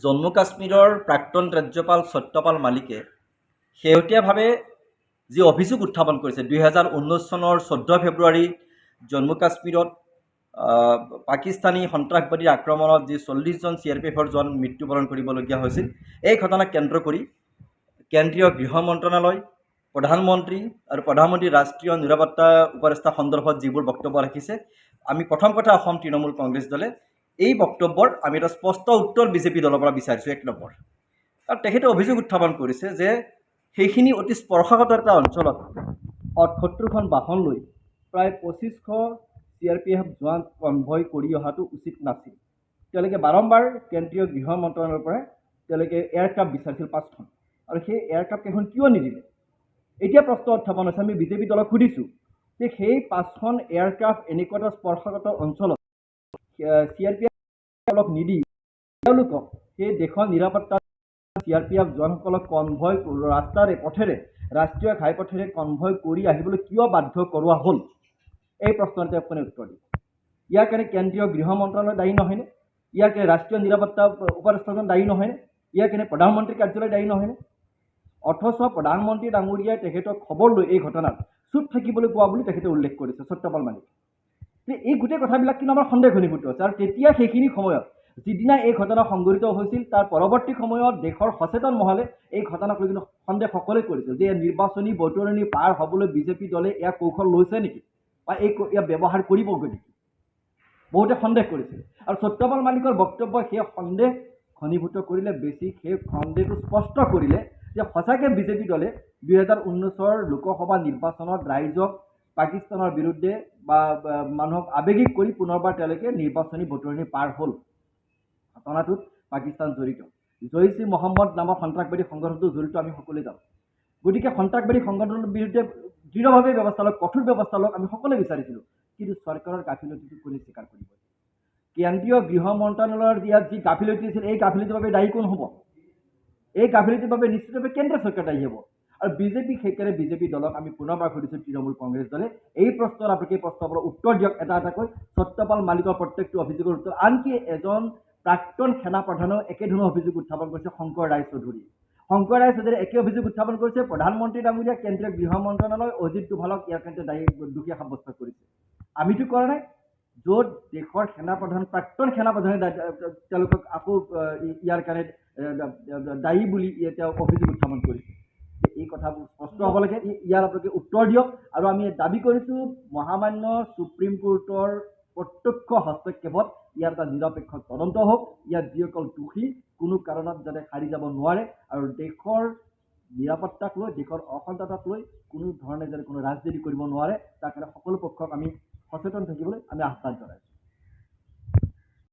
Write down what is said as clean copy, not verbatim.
জম্মু কাশ্মীৰৰ প্ৰাক্তন ৰাজ্যপাল সত্যপাল মালিকে শেহতীয়াভাৱে যি অভিযোগ উত্থাপন কৰিছে 2019 চনৰ 14 ফেব্ৰুৱাৰী জম্মু কাশ্মীৰত পাকিস্তানী সন্ত্ৰাসবাদীৰ আক্ৰমণত যি 40জন CRPFৰ জোৱান মৃত্যুবৰণ কৰিবলগীয়া হৈছিল, এই ঘটনাক কেন্দ্ৰ কৰি কেন্দ্ৰীয় গৃহ মন্ত্ৰণালয়, প্ৰধানমন্ত্ৰী আৰু প্ৰধানমন্ত্ৰীৰ ৰাষ্ট্ৰীয় নিৰাপত্তা উপদেষ্টা সন্দৰ্ভত যিবোৰ বক্তব্য ৰাখিছে, আমি প্ৰথম কথা অসম তৃণমূল কংগ্ৰেছ দলে এই বক্তব্যৰ আমি এটা স্পষ্ট উত্তৰ বিজেপি দলৰ পৰা বিচাৰিছোঁ। 1 নম্বৰ, আৰু তেখেতে অভিযোগ উত্থাপন কৰিছে যে সেইখিনি অতি স্পৰ্শকাতৰ এটা অঞ্চলত 78খন বাহন লৈ প্ৰায় 2500 CRPF জোৱান কনভয় কৰি অহাটো উচিত নাছিল। তেওঁলোকে বাৰম্বাৰ কেন্দ্ৰীয় গৃহ মন্ত্ৰণালয়ৰ পৰা তেওঁলোকে এয়াৰক্ৰাফ্ট বিচাৰিছিল 5খন, আৰু সেই এয়াৰক্ৰাফ্ট কেইখন কিয় নিদিলে? এতিয়া প্ৰশ্ন উত্থাপন হৈছে, আমি বিজেপি দলক সুধিছোঁ যে সেই 5খন এয়াৰক্ৰাফ্ট এনেকুৱা এটা স্পৰ্শকাতৰ অঞ্চলত CRPF নিদি তেওঁলোকক সেই দেশৰ নিৰাপত্তা CRPF জোৱানসকলক কনভয় ৰাস্তাৰে পথেৰে ৰাষ্ট্ৰীয় ঘাইপথেৰে কনভয় কৰি আহিবলৈ কিয় বাধ্য কৰোৱা হ'ল? এই প্ৰশ্নতে আপুনি উত্তৰ দিব। ইয়াৰ কাৰণে কেন্দ্ৰীয় গৃহ মন্ত্ৰালয় দায়ী নহয়নে? ইয়াৰ কাৰণে ৰাষ্ট্ৰীয় নিৰাপত্তা উপদেষ্টাজন দায়ী নহয়নে? ইয়াৰ কাৰণে প্ৰধানমন্ত্ৰী কাৰ্যালয় দায়ী নহয়নে? অথচ প্ৰধানমন্ত্ৰী ডাঙৰীয়াই তেখেতক খবৰ লৈ এই ঘটনাত চুপ থাকিবলৈ কোৱা বুলি তেখেতে উল্লেখ কৰিছে সত্যপাল মালিক। এই গোটেই কথাবিলাক কিন্তু আমাৰ সন্দেহ ঘনীভূত হৈছে। আৰু তেতিয়া সেইখিনি সময়ত যিদিনা এই ঘটনা সংঘটিত হৈছিল তাৰ পৰৱৰ্তী সময়ত দেশৰ সচেতন মহলে এই ঘটনাক লৈ কিন্তু সন্দেহ সকলোৱে কৰিছিল যে নিৰ্বাচনী বৈতৰণি পাৰ হ'বলৈ বিজেপি দলে ইয়াৰ কৌশল লৈছে নেকি, বা ইয়াৰ ব্যৱহাৰ কৰিবগৈ নেকি, বহুতে সন্দেহ কৰিছিল। আৰু সত্যপাল মালিকৰ বক্তব্য সেই সন্দেহ ঘনীভূত কৰিলে, বেছি সেই সন্দেহটো স্পষ্ট কৰিলে যে সঁচাকৈ বিজেপি দলে 2019 লোকসভা নিৰ্বাচনত ৰাইজক পাকিস্তানৰ বিৰুদ্ধে বা মানুহক আৱেগিক কৰি পুনৰবাৰ তেওঁলোকে নিৰ্বাচনী বৈতৰণি পাৰ হ'ল। ঘটনাটোত পাকিস্তান জড়িত, জইচ ই মহম্মদ নামৰ সন্ত্ৰাসবাদী সংগঠনটো জড়িত, আমি সকলোৱে জানো। গতিকে সন্ত্ৰাসবাদী সংগঠনৰ বিৰুদ্ধে দৃঢ়ভাৱে ব্যৱস্থা লওক, কঠোৰ ব্যৱস্থা লওক, আমি সকলোৱে বিচাৰিছিলোঁ। কিন্তু চৰকাৰৰ গাফিলতিটো কোনে স্বীকাৰ কৰিব? কেন্দ্ৰীয় গৃহ মন্ত্ৰণালয়ৰ ইয়াত যি গাফিলতি আছিল, এই গাফিলতিৰ বাবে দায়ী কোন হ'ব? এই গাফিলতিৰ বাবে নিশ্চিতভাৱে কেন্দ্ৰীয় চৰকাৰ দায়ী হ'ব। আৰু সেইকাৰণে বিজেপি দলক আমি পুনৰবাৰ সুধিছোঁ, তৃণমূল কংগ্ৰেছ দলে এই প্ৰশ্নৰ আপোনালোকে এই প্ৰশ্নৰ উত্তৰ দিয়ক এটা এটাকৈ। সত্যপাল মালিকৰ প্ৰত্যেকটো অভিযোগৰ উত্তৰ। আনকি এজন প্ৰাক্তন সেনা প্ৰধানেও একেধৰণৰ অভিযোগ উত্থাপন কৰিছে, শংকৰ ৰায়চৌধুৰী। শংকৰ ৰায়চৌধুৰীয়ে একে অভিযোগ উত্থাপন কৰিছে, প্ৰধানমন্ত্ৰী ডাঙৰীয়া, কেন্দ্ৰীয় গৃহ মন্ত্ৰণালয়, অজিত ডোভালক ইয়াৰ কাৰণে দায়ী দোষী সাব্যস্ত কৰিছে। আমিতো কৰা নাই। য'ত দেশৰ সেনাপ্ৰধান, প্ৰাক্তন সেনাপ্ৰধানে তেওঁলোকক আকৌ ইয়াৰ কাৰণে দায়ী বুলি তেওঁ অভিযোগ উত্থাপন কৰিছে। এই কথাবোৰ স্পষ্ট হ'ব লাগে, ইয়াৰ আপোনালোকে উত্তৰ দিয়ক। আৰু আমি দাবী কৰিছোঁ মহামান্য সুপ্ৰিম কোৰ্টৰ প্ৰত্যক্ষ হস্তক্ষেপত ইয়াৰ এটা নিৰপেক্ষ তদন্ত হওক। ইয়াত যিসকল দোষী কোনো কাৰণত যাতে সাৰি যাব নোৱাৰে, আৰু দেশৰ নিৰাপত্তাক লৈ, দেশৰ অখণ্ডতাক লৈ কোনো ধৰণে যাতে কোনো ৰাজনীতি কৰিব নোৱাৰে, তাৰ কাৰণে সকলো পক্ষক আমি সচেতন থাকিবলৈ আমি আহ্বান জনাইছোঁ।